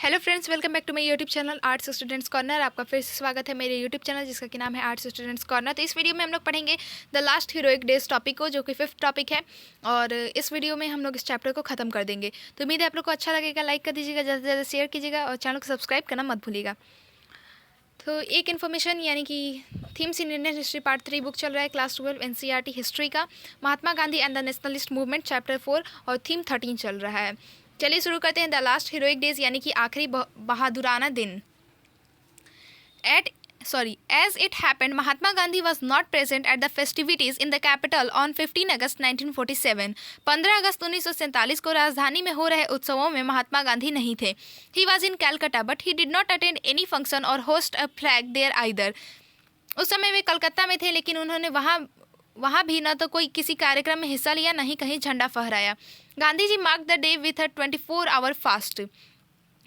Hello friends, welcome back to my YouTube channel arts students corner. आपका फिर से स्वागत है मेरे यूट्यूब चैनल जिसका कि नाम है आर्ट्स स्टूडेंट्स कॉर्नर। तो इस वीडियो में हम लोग पढ़ेंगे the last heroic days topic को, जो कि 5th टॉपिक है। और इस वीडियो में हम लोग इस चैप्टर को खत्म कर देंगे। तो उम्मीद है आप लोग को अच्छा लगेगा। लाइक कर दीजिएगा, ज़्यादा से ज़्यादा शेयर कीजिएगा और चैनल को सब्सक्राइब करना मत भूलिएगा। तो एक इन्फॉर्मेशन यानी कि themes in Indian history part 3 book चल रहा है क्लास 12 एनसीईआरटी हिस्ट्री का, Mahatma Gandhi and the nationalist movement chapter 4 और थीम 13 चल रहा है। चलिए शुरू करते हैं। द लास्ट हीरोइक डेज यानी कि आखिरी बहादुराना दिन। As it happened, Mahatma Gandhi was not present at the festivities in the capital on 15 August 1947. 15 अगस्त 1947 को राजधानी में हो रहे उत्सवों में महात्मा गांधी नहीं थे। He was in Calcutta, but he did not attend any function or host a flag there either. उस समय वे कलकत्ता में थे, लेकिन उन्होंने वहाँ भी न तो कोई किसी कार्यक्रम में हिस्सा लिया, न ही कहीं झंडा फहराया। Gandhi ji mark the day with a 24-hour fast.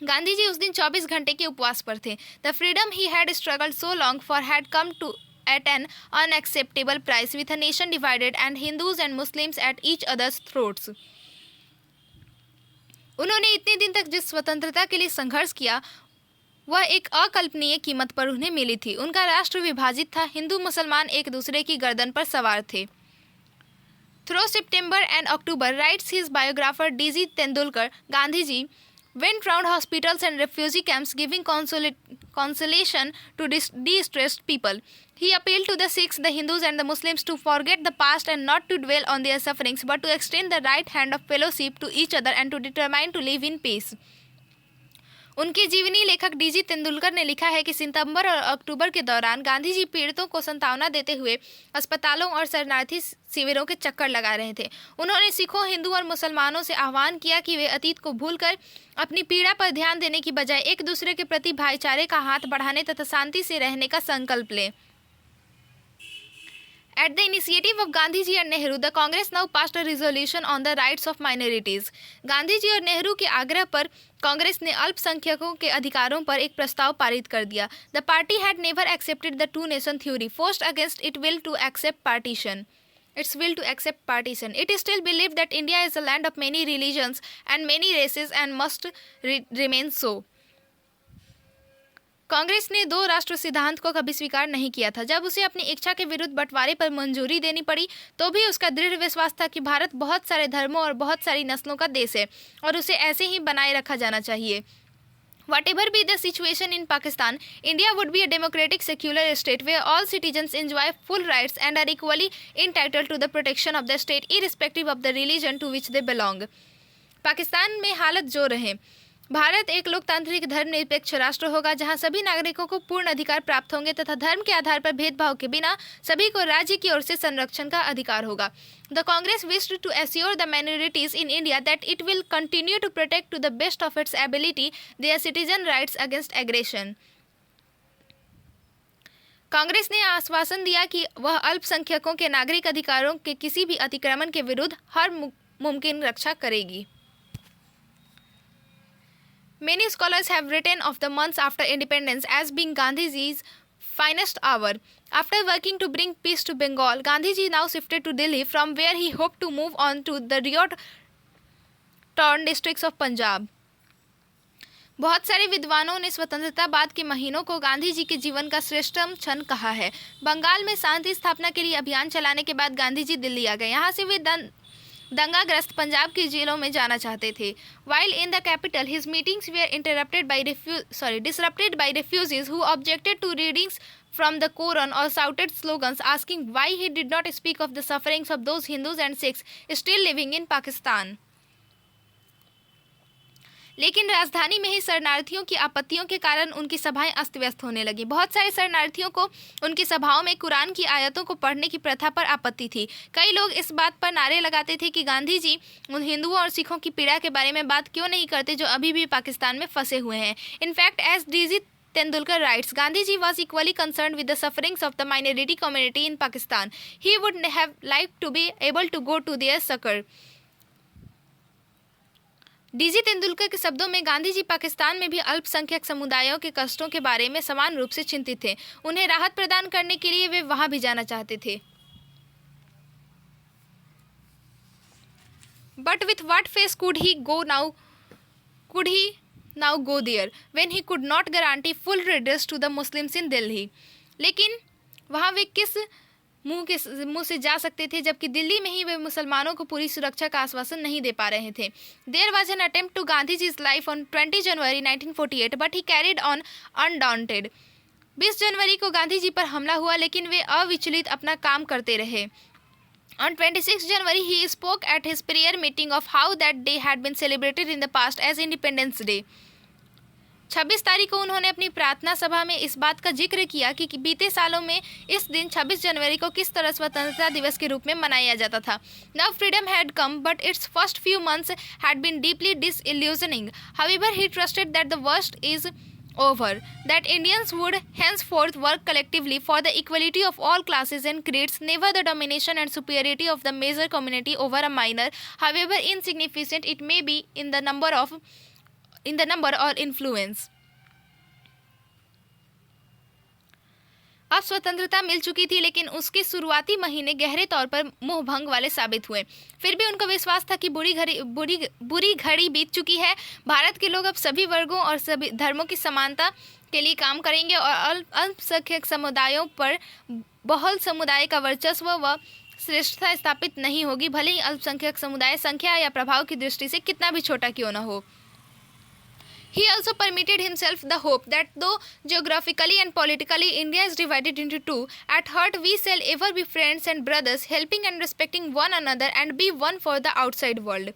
Gandhi ji उस दिन 24 घंटे के उपवास पर थे। The freedom he had struggled so long for had come to at an unacceptable price with a nation divided and Hindus and Muslims at each others throats. उन्होंने इतने दिन तक जिस स्वतंत्रता के लिए संघर्ष किया, वह एक अकल्पनीय कीमत पर उन्हें मिली थी। उनका राष्ट्र विभाजित था, हिंदू मुसलमान एक दूसरे की गर्दन पर सवार थे। Through September and October, writes his biographer DG Tendulkar, Gandhi ji went round hospitals and refugee camps giving consolation to distressed people. He appealed to the Sikhs, the Hindus and the Muslims to forget the past and not to dwell on their sufferings, but to extend the right hand of fellowship to each other and to determine to live in peace. उनके जीवनी लेखक DG Tendulkar ने लिखा है कि सितंबर और अक्टूबर के दौरान गांधी जी पीड़ितों को सांत्वना देते हुए अस्पतालों और शरणार्थी शिविरों के चक्कर लगा रहे थे। उन्होंने सिखों, हिंदू और मुसलमानों से आह्वान किया कि वे अतीत को भूलकर अपनी पीड़ा पर ध्यान देने की बजाय एक दूसरे के प्रति भाईचारे का हाथ बढ़ाने तथा शांति से रहने का संकल्प लें। At the initiative of Gandhiji and Nehru, the Congress now passed a resolution on the rights of minorities. Gandhi ji और नेहरू के आग्रह पर कांग्रेस ने अल्पसंख्यकों के अधिकारों पर एक प्रस्ताव पारित कर दिया। The party had never accepted the two-nation theory, forced against its will to accept partition. It is still believed that India is a land of many religions and many races and must remain so. Congress ने दो राष्ट्र सिद्धांत को कभी स्वीकार नहीं किया था। जब उसे अपनी इच्छा के विरुद्ध बंटवारे पर मंजूरी देनी पड़ी, तो भी उसका दृढ़ विश्वास था कि भारत बहुत सारे धर्मों और बहुत सारी नस्लों का देश है और उसे ऐसे ही बनाए रखा जाना चाहिए। Whatever be the situation in Pakistan, India would be a democratic secular state where all citizens enjoy full rights and are equally entitled to the protection of the state irrespective of the religion to which they belong. Pakistan में हालत जो रहे, भारत एक लोकतांत्रिक धर्मनिरपेक्ष राष्ट्र होगा जहां सभी नागरिकों को पूर्ण अधिकार प्राप्त होंगे तथा धर्म के आधार पर भेदभाव के बिना सभी को राज्य की ओर से संरक्षण का अधिकार होगा। The Congress wished to assure the minorities in India that it will continue to protect to the best of its ability their citizen rights against aggression. Congress ने आश्वासन दिया कि वह अल्पसंख्यकों के नागरिक अधिकारों के किसी भी अतिक्रमण के विरुद्ध हर मुमकिन रक्षा करेगी। Many scholars have written of the months after independence as being Gandhiji's finest hour. After working to bring peace to Bengal, Gandhiji now shifted to Delhi, from where he hoped to move on to the riot-torn districts of Punjab. बहुत सारे विद्वानों ने स्वतंत्रता बाद के महीनों को गांधी जी के जीवन का श्रेष्ठतम क्षण कहा है। बंगाल में शांति स्थापना के लिए अभियान चलाने के बाद गांधी जी दिल्ली आ गए। यहाँ से वे दंगाग्रस्त पंजाब की जेलों में जाना चाहते थे। While in the capital, his meetings were disrupted by refugees who objected to readings from the Quran or shouted slogans asking why he did not speak of the sufferings of those Hindus and Sikhs still living in Pakistan. लेकिन राजधानी में ही शरणार्थियों की आपत्तियों के कारण उनकी सभाएं अस्त व्यस्त होने लगी। बहुत सारे शरणार्थियों को उनकी सभाओं में कुरान की आयतों को पढ़ने की प्रथा पर आपत्ति थी। कई लोग इस बात पर नारे लगाते थे कि गांधी जी उन हिंदुओं और सिखों की पीड़ा के बारे में बात क्यों नहीं करते जो अभी भी पाकिस्तान में फंसे हुए हैं। In fact as D Tendulkar writes, Gandhiji was equally concerned with the sufferings of the minority community in Pakistan. He would have liked to be able to go to their succor. DG Tendulkar के शब्दों में गांधी जी पाकिस्तान में भी अल्पसंख्यक समुदायों के कष्टों के बारे में समान रूप से चिंतित थे। उन्हें राहत प्रदान करने के लिए वे वहां भी जाना चाहते थे। But with what face could he now go there when he could not guarantee full redress to the Muslims in Delhi. लेकिन वहाँ वे किस मुंह से जा सकते थे जबकि दिल्ली में ही वे मुसलमानों को पूरी सुरक्षा का आश्वासन नहीं दे पा रहे थे. There was an attempt to Gandhiji's life on 20 January 1948, but he carried on undaunted. 20 जनवरी को गांधी जी पर हमला हुआ लेकिन वे अविचलित अपना काम करते रहे. On 26 January, he spoke at his prayer meeting of how that day had been celebrated in the past as Independence Day. 26 तारीख को उन्होंने अपनी प्रार्थना सभा में इस बात का जिक्र किया कि बीते सालों में इस दिन 26 जनवरी को किस तरह स्वतंत्रता दिवस के रूप में मनाया जाता था. Now freedom had come, but its first few months had been deeply disillusioning. However, he trusted that the worst is over, that Indians would henceforth work collectively for the equality of all classes and creeds, never the domination and superiority of the major community over a minor, however insignificant it may be in the number or influence. अब स्वतंत्रता मिल चुकी थी लेकिन उसके शुरुआती महीने गहरे तौर पर मोहभंग वाले साबित हुए. फिर भी उनका विश्वास था कि बुरी घड़ी बीत चुकी है. भारत के लोग अब सभी वर्गों और सभी धर्मों की समानता के लिए काम करेंगे और अल्पसंख्यक समुदायों पर बहुल समुदाय का वर्चस्व व श्रेष्ठता स्थापित नहीं होगी, भले ही अल्पसंख्यक समुदाय संख्या या प्रभाव की दृष्टि से कितना भी छोटा क्यों न हो. He also permitted himself the hope that though geographically and politically India is divided into two, at heart we shall ever be friends and brothers, helping and respecting one another and be one for the outside world.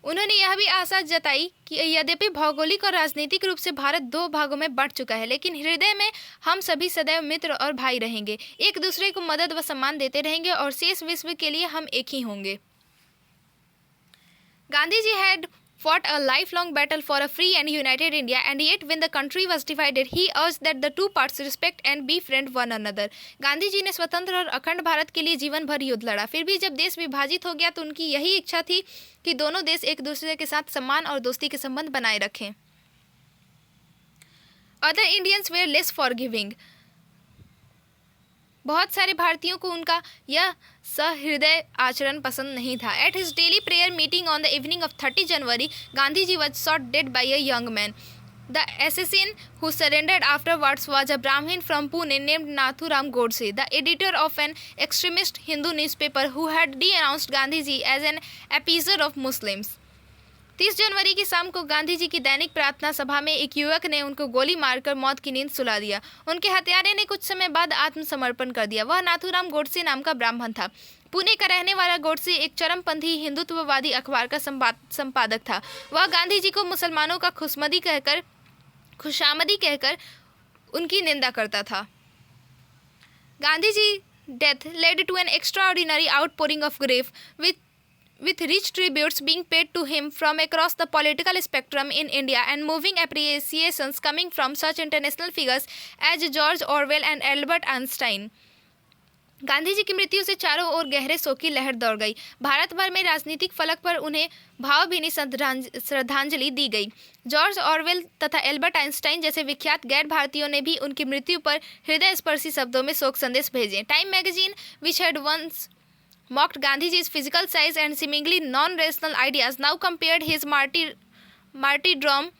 उन्होंने यह भी आशा जताई कि यद्यपि भौगोलिक और राजनीतिक रूप से भारत दो भागों में बंट चुका है, लेकिन हृदय में हम सभी सदैव मित्र और भाई रहेंगे, एक दूसरे को मदद व सम्मान देते रहेंगे और शेष विश्व के लिए हम एक ही होंगे. Gandhi ji had fought a lifelong battle for a free and united India, and yet when the country was divided, he urged that the two parts respect and befriend one another. Gandhi ji ने स्वतंत्र और अखंड भारत के लिए जीवन भर युद्ध लड़ा. फिर भी जब देश विभाजित हो गया तो उनकी यही इच्छा थी कि दोनों देश एक दूसरे के साथ सम्मान और दोस्ती के संबंध बनाए रखें. Other Indians were less forgiving. बहुत सारे भारतीयों को उनका यह सहृदय आचरण पसंद नहीं था. At his daily prayer meeting on the evening of 30 January, Gandhiji was shot dead by a young man. The assassin who surrendered afterwards was a Brahmin from Pune named Nathuram Godse, the editor of an extremist Hindu newspaper who had denounced Gandhiji as an appeaser of Muslims. 30 जनवरी की शाम को गांधी जी की दैनिक प्रार्थना सभा में एक युवक ने उनको गोली मारकर मौत की नींद सुला दिया. उनके हत्यारे ने कुछ समय बाद आत्मसमर्पण कर दिया. वह नाथूराम गोडसे नाम का ब्राह्मण था. पुणे का रहने वाला गोडसे एक चरमपंथी हिंदुत्ववादी अखबार का संपादक था. वह गांधी जी को मुसलमानों का खुशामदी कहकर उनकी निंदा करता था. Gandhi ji death led to an extraordinary outpouring of grief with rich tributes being paid to him from across the political spectrum in India and moving appreciations coming from such international figures as George Orwell and Albert Einstein. Gandhi ji की मृत्यु से चारों ओर गहरे शोक की लहर दौड़ गई. भारत भर में राजनीतिक फलक पर उन्हें भावभीनी श्रद्धांजलि दी गई. जॉर्ज ऑरवेल तथा एल्बर्ट आइंस्टाइन जैसे विख्यात गैर भारतीयों ने भी उनकी मृत्यु पर हृदय स्पर्शी शब्दों में शोक संदेश भेजे. Time magazine, which had once mocked Gandhiji's physical size and seemingly non-rational ideas, now compared his martyrdom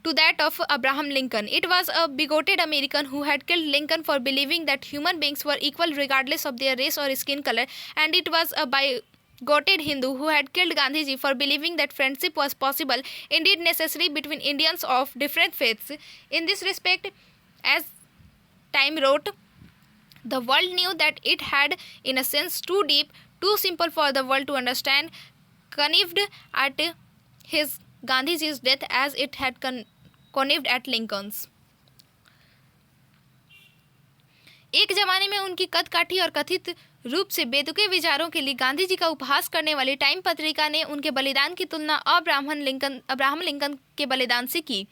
to that of Abraham Lincoln. It was a bigoted American who had killed Lincoln for believing that human beings were equal regardless of their race or skin color, and it was a bigoted Hindu who had killed Gandhiji for believing that friendship was possible, indeed necessary, between Indians of different faiths. In this respect, as Time wrote, the world knew that it had, in a sense too deep, too simple for the world to understand, connived at his Gandhiji's death as it had connived at Lincoln's. एक जमाने में उनकी कदकाठी और कथित रूप से बेतुके विचारों के लिए गांधी जी का उपहास करने वाली टाइम पत्रिका ने उनके बलिदान की तुलना अब्राहम लिंकन के बलिदान से की.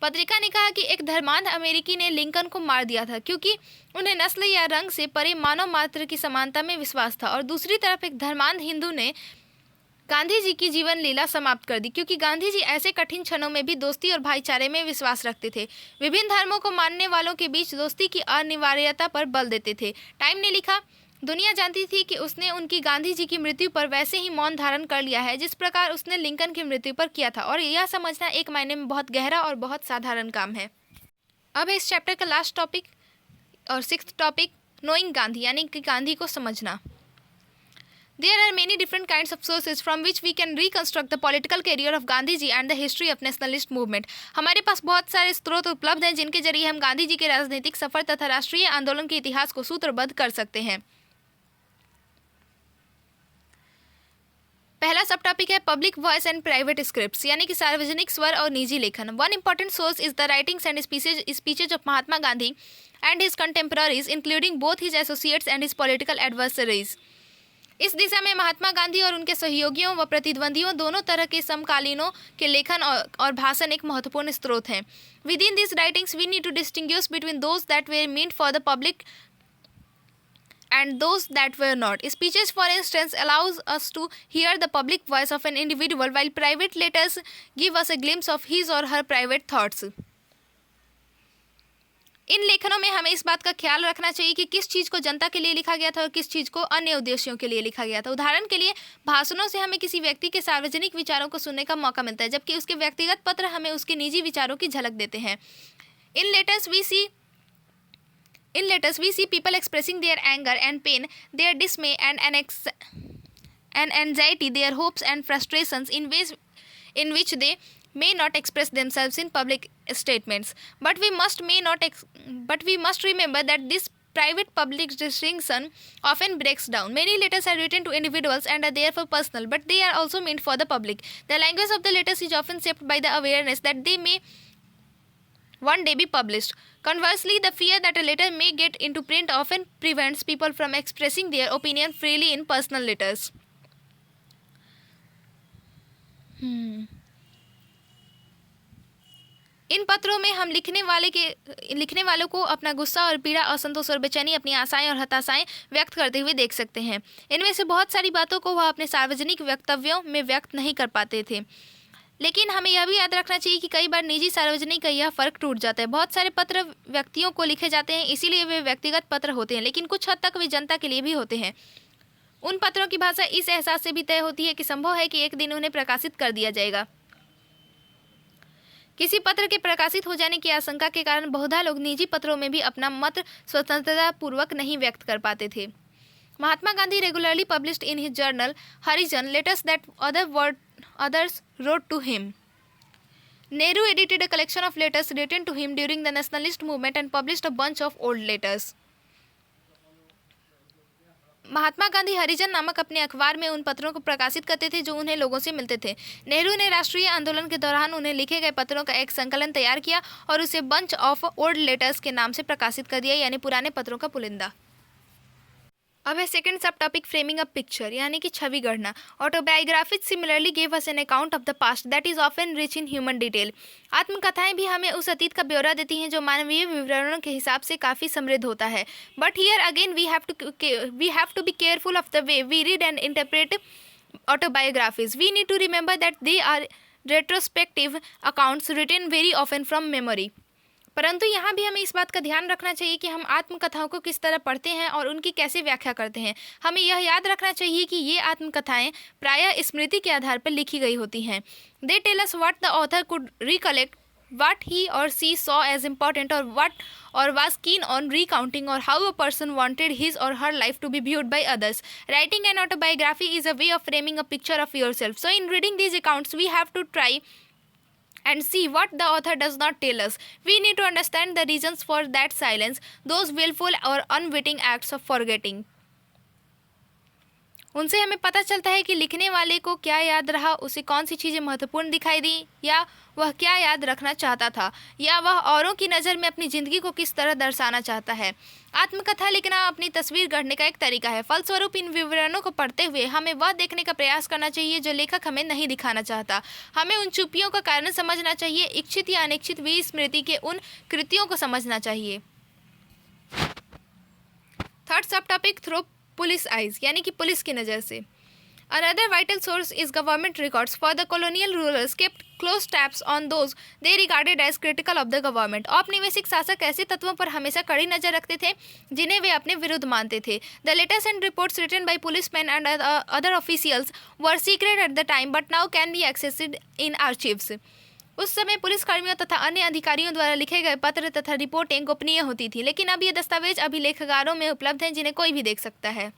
पत्रिका ने कहा कि एक धर्मांध अमेरिकी ने लिंकन को मार दिया था क्योंकि उन्हें नस्ल या रंग से परे मानव मात्र की समानता में विश्वास था, और दूसरी तरफ एक धर्मांध हिंदू ने गांधी जी की जीवन लीला समाप्त कर दी क्योंकि गांधी जी ऐसे कठिन क्षणों में भी दोस्ती और भाईचारे में विश्वास रखते थे. विभिन्न धर्मों को मानने वालों के बीच दोस्ती की अनिवार्यता पर बल देते थे. टाइम ने लिखा, दुनिया जानती थी कि उसने उनकी गांधी जी की मृत्यु पर वैसे ही मौन धारण कर लिया है जिस प्रकार उसने लिंकन की मृत्यु पर किया था, और यह समझना एक मायने में बहुत गहरा और बहुत साधारण काम है। अब है इस चैप्टर का लास्ट टॉपिक और 6th टॉपिक, नोइंग गांधी, यानी कि गांधी को समझना। There are many different kinds of sources from which we can reconstruct the political career of Gandhi ji and the history of nationalist movement. हमारे पास बहुत सारे स्रोत उपलब्ध हैं जिनके जरिए हम गांधी जी के राजनीतिक सफर तथा राष्ट्रीय आंदोलन के इतिहास को सूत्रबद्ध कर सकते हैं। पहला सब टॉपिक है public voice and private scripts, यानी कि सार्वजनिक स्वर और निजी लेखन। One important source is the writings and speeches of Mahatma Gandhi and his contemporaries including both his associates and his political adversaries. इस दिशा में महात्मा गांधी और उनके सहयोगियों व प्रतिद्वंदियों दोनों तरह के समकालीनों के लेखन और भाषण एक महत्वपूर्ण स्रोत हैं। Within this writings we need to distinguish between those that were meant for the public and those that were not. Speeches, for instance, allows us to hear the public voice of an individual, while private letters give us a glimpse of his or her private thoughts. इन लेखनों में हमें इस बात का ख्याल रखना चाहिए कि किस चीज़ को जनता के लिए लिखा गया था और किस चीज़ को अन्य उद्देश्यों के लिए लिखा गया था। उदाहरण के लिए, भाषणों से हमें किसी व्यक्ति के सार्वजनिक विचारों को सुनने का मौका मिलता है, जबकि उसके व्यक्तिगत पत्र हमें उसके निजी विचारों की झलक देते हैं। In letters we see people expressing their anger and pain, their dismay and anxiety, their hopes and frustrations in ways in which they may not express themselves in public statements. But we must remember that this private public distinction often breaks down. Many letters are written to individuals and are therefore personal, but they are also meant for the public. The language of the letters is often shaped by the awareness that they may one day be published. Conversely, the fear that a letter may get into print often prevents people from expressing their opinion freely in personal letters. इन पत्रों में हम लिखने वालों को अपना गुस्सा और पीड़ा, असंतोष और बेचैनी, अपनी आशाएं और हताशाएं व्यक्त करते हुए देख सकते हैं। इनमें से बहुत सारी बातों को वह अपने सार्वजनिक वक्तव्यों में व्यक्त नहीं कर पाते थे, लेकिन हमें यह भी याद रखना चाहिए कि कई बार निजी सार्वजनिक का यह फ़र्क टूट जाता है। बहुत सारे पत्र व्यक्तियों को लिखे जाते हैं, इसीलिए वे व्यक्तिगत पत्र होते हैं, लेकिन कुछ हद तक वे जनता के लिए भी होते हैं। उन पत्रों की भाषा इस एहसास से भी तय होती है कि संभव है कि एक दिन उन्हें प्रकाशित कर दिया जाएगा। किसी पत्र के प्रकाशित हो जाने की आशंका के कारण बहुधा लोग निजी पत्रों में भी अपना मत स्वतंत्रता पूर्वक नहीं व्यक्त कर पाते थे। Mahatma Gandhi regularly published in his journal Harijan letters that others wrote to him. Nehru edited a collection of letters written to him during the nationalist movement and published a bunch of old letters. Mahatma Gandhi हरिजन नामक अपने अखबार में उन पत्रों को प्रकाशित करते थे जो उन्हें लोगों से मिलते थे। नेहरू ने राष्ट्रीय आंदोलन के दौरान उन्हें लिखे गए पत्रों का एक संकलन तैयार किया और उसे बंच ऑफ ओल्ड लेटर्स के नाम से प्रकाशित कर दिया, यानी पुराने पत्रों का पुलिंदा। अब है सेकंड सब टॉपिक, फ्रेमिंग अ पिक्चर, यानी कि छवि गढ़ना। Autobiographies similarly give us an account of the past that is often rich in human detail. आत्मकथाएं भी हमें उस अतीत का ब्यौरा देती हैं जो मानवीय विवरणों के हिसाब से काफ़ी समृद्ध होता है। But here again we have to be careful of the way we read and interpret autobiographies. We need to remember that they are retrospective accounts written very often from memory. परंतु यहाँ भी हमें इस बात का ध्यान रखना चाहिए कि हम आत्मकथाओं को किस तरह पढ़ते हैं और उनकी कैसे व्याख्या करते हैं। हमें यह याद रखना चाहिए कि ये आत्मकथाएं प्रायः स्मृति के आधार पर लिखी गई होती हैं। They tell us what the author could recollect, what he or she saw as important, or was keen on recounting, or how a person wanted his or her life to be viewed by others. Writing an autobiography is a way of framing a picture of yourself. So in reading these accounts, we have to try and see what the author does not tell us. We need to understand the reasons for that silence, those willful or unwitting acts of forgetting. उनसे हमें पता चलता है कि लिखने वाले को क्या याद रहा, उसे कौन सी चीज़ें महत्वपूर्ण दिखाई दी, या वह क्या याद रखना चाहता था, या वह औरों की नज़र में अपनी ज़िंदगी को किस तरह दर्शाना चाहता है। आत्मकथा लिखना अपनी तस्वीर गढ़ने का एक तरीका है। फलस्वरूप इन विवरणों को पढ़ते हुए हमें वह देखने का प्रयास करना चाहिए जो लेखक हमें नहीं दिखाना चाहता। हमें उन चुप्पियों का कारण समझना चाहिए, इच्छित या अनिच्छित विस्मृति के उन कृतियों को समझना चाहिए। थर्ड सब टॉपिक, थ्रू पुलिस आइज, यानी कि पुलिस की नज़र से। Another vital source is government records, for the colonial rulers kept close tabs on those they regarded as critical of the government. औपनिवेशिक शासक ऐसे तत्वों पर हमेशा कड़ी नजर रखते थे जिन्हें वे अपने विरुद्ध मानते थे. The letters and reports written by policemen and other officials were secret at the time but now can be accessed in archives. उस समय पुलिस कर्मियों तथा अन्य अधिकारियों द्वारा लिखे गए पत्र तथा रिपोर्टें गोपनीय होती थी, लेकिन अब ये दस्तावेज अभिलेखागारों में उपलब्ध हैं जिन्हें कोई भी देख सकता है.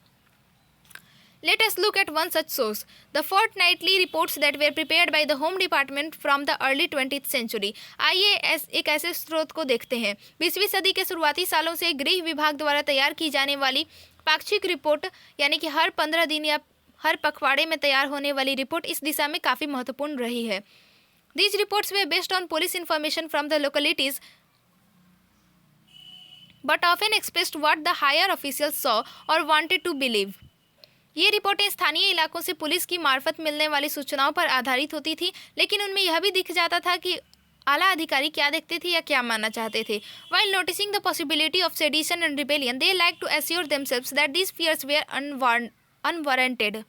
Let us look at one such source, the fortnightly reports that were prepared by the Home Department from the early 20th century. आइए एक ऐसे स्रोत को देखते हैं. 20वीं सदी के शुरुआती सालों से गृह विभाग द्वारा तैयार की जाने वाली पाक्षिक रिपोर्ट, यानी कि हर 15 दिन या हर पखवाड़े में तैयार होने वाली रिपोर्ट इस दिशा में काफ़ी महत्वपूर्ण रही है. These reports were based on police information from the localities but often expressed what the higher officials saw or wanted to believe. ये रिपोर्टें स्थानीय इलाकों से पुलिस की मार्फत मिलने वाली सूचनाओं पर आधारित होती थी, लेकिन उनमें यह भी दिख जाता था कि आला अधिकारी क्या देखते थे या क्या मानना चाहते थे. While noticing the possibility of sedition and rebellion, they liked to assure themselves that these fears were unwarranted.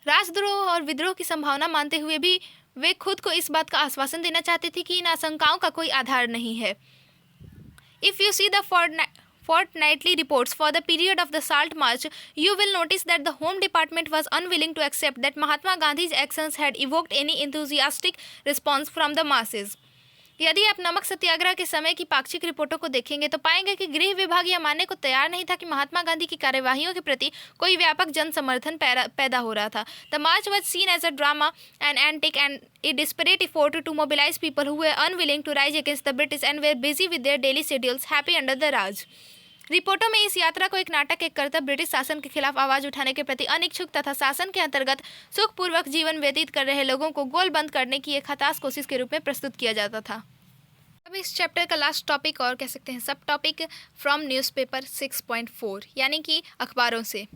राजद्रोह और विद्रोह की संभावना मानते हुए भी वे खुद को इस बात का आश्वासन देना चाहते थे कि इन आशंकाओं का कोई आधार नहीं है. If you see the fortnightly reports for the period of the Salt March, you will notice that the Home Department was unwilling to accept that Mahatma Gandhi's actions had evoked any enthusiastic response from the masses. यदि आप नमक सत्याग्रह के समय की पाक्षिक रिपोर्टों को देखेंगे तो पाएंगे कि गृह विभाग यह मानने को तैयार नहीं था कि महात्मा गांधी की कार्यवाहियों के प्रति कोई व्यापक जन समर्थन पैदा हो रहा था. The march was seen as a drama, an antic and a desperate effort to mobilise people who were unwilling to rise against the British and were busy with their daily schedules, happy under the Raj. रिपोर्टों में इस यात्रा को एक नाटक, एक कर्तव्य, British शासन के खिलाफ आवाज उठाने के प्रति अनिच्छुक तथा शासन के अंतर्गत सुखपूर्वक जीवन व्यतीत कर रहे लोगों को गोलबंद करने की एक हताश कोशिश के रूप में प्रस्तुत किया जाता था. अब इस चैप्टर का लास्ट टॉपिक और कह सकते हैं सब टॉपिक, फ्रॉम न्यूज़पेपर 6.4, यानी कि अखबारों से.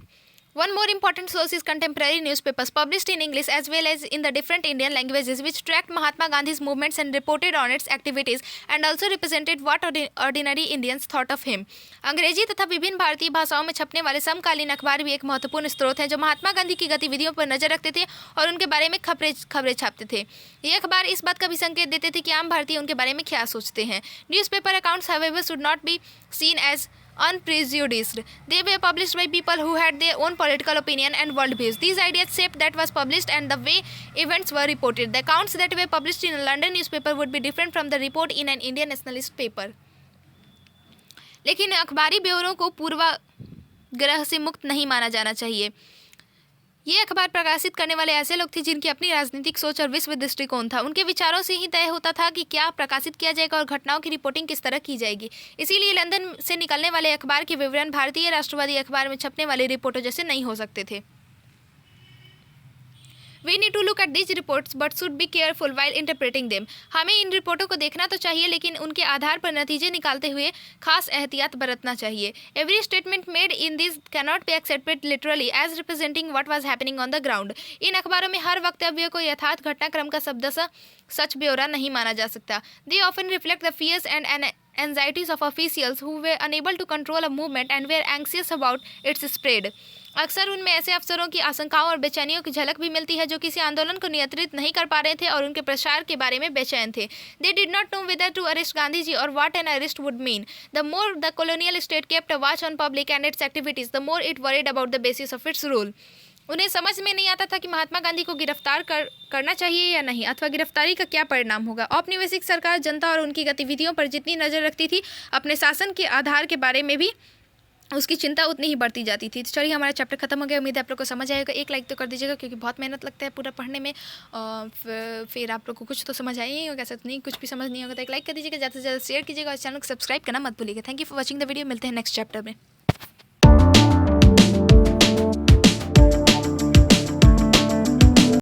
One more important source is contemporary newspapers published in English as well as in the different Indian languages which tracked Mahatma Gandhi's movements and reported on its activities and also represented what ordinary Indians thought of him. अंग्रेजी तथा विभिन्न भारतीय भाषाओं में छपने वाले समकालीन अखबार भी एक महत्वपूर्ण स्रोत हैं जो महात्मा गांधी की गतिविधियों पर नजर रखते थे और उनके बारे में खबरें छापते थे. ये अखबार इस बात का भी संकेत देते थे कि आम भारतीय उनके बारे में क्या सोचते हैं. Newspaper accounts, however, should not be seen as unprejudiced. They were published by people who had their own political opinion and world views. These ideas shaped that was published and the way events were reported. The accounts that were published in a London newspaper would be different from the report in an Indian nationalist paper. लेकिन अखबारी ब्यौरों को पूर्वाग्रह से मुक्त नहीं माना जाना चाहिए. ये अखबार प्रकाशित करने वाले ऐसे लोग थे जिनकी अपनी राजनीतिक सोच और विश्व दृष्टिकोण था. उनके विचारों से ही तय होता था कि क्या प्रकाशित किया जाएगा और घटनाओं की रिपोर्टिंग किस तरह की जाएगी. इसीलिए लंदन से निकलने वाले अखबार के विवरण भारतीय राष्ट्रवादी अखबार में छपने वाली रिपोर्टों जैसे नहीं हो सकते थे. We need to look at these reports but should be careful while interpreting them. हमें इन रिपोर्टों को देखना तो चाहिए लेकिन उनके आधार पर नतीजे निकालते हुए खास एहतियात बरतना चाहिए. Every statement made in these cannot be accepted literally as representing what was happening on the ground. इन अखबारों में हर वक्तव्य को यथार्थ घटनाक्रम का शब्दशः सच ब्यौरा नहीं माना जा सकता. They often reflect the fears and anxieties of officials who were unable to control a movement and were anxious about its spread. अक्सर उनमें ऐसे अफसरों की आशंकाओं और बेचैनियों की झलक भी मिलती है जो किसी आंदोलन को नियंत्रित नहीं कर पा रहे थे और उनके प्रसार के बारे में बेचैन थे. They did not know whether to arrest Gandhiji or what an arrest would mean. The more the colonial state kept a watch on public and its activities, the more it worried about the basis of its rule. उन्हें समझ में नहीं आता था कि महात्मा गांधी को गिरफ्तार करना चाहिए या नहीं, अथवा गिरफ्तारी का क्या परिणाम होगा. औपनिवेशिक सरकार जनता और उनकी गतिविधियों पर जितनी नज़र रखती थी, अपने शासन के आधार के बारे में भी उसकी चिंता उतनी ही बढ़ती जाती थी. तो चलिए, हमारा चैप्टर खत्म हो गया. उम्मीद है आप लोग को समझ आएगा. एक लाइक तो कर दीजिएगा क्योंकि बहुत मेहनत लगता है पूरा पढ़ने में. फिर आप लोग को कुछ तो समझ आया ही होगा, ऐसा नहीं कुछ भी समझ नहीं होगा तो एक लाइक कर दीजिएगा, ज़्यादा से ज़्यादा शेयर कीजिएगा और चैनल को सब्सक्राइब करना मत भूलिएगा. Thank you for watching the video. मिलते हैं नेक्स्ट चैप्टर में.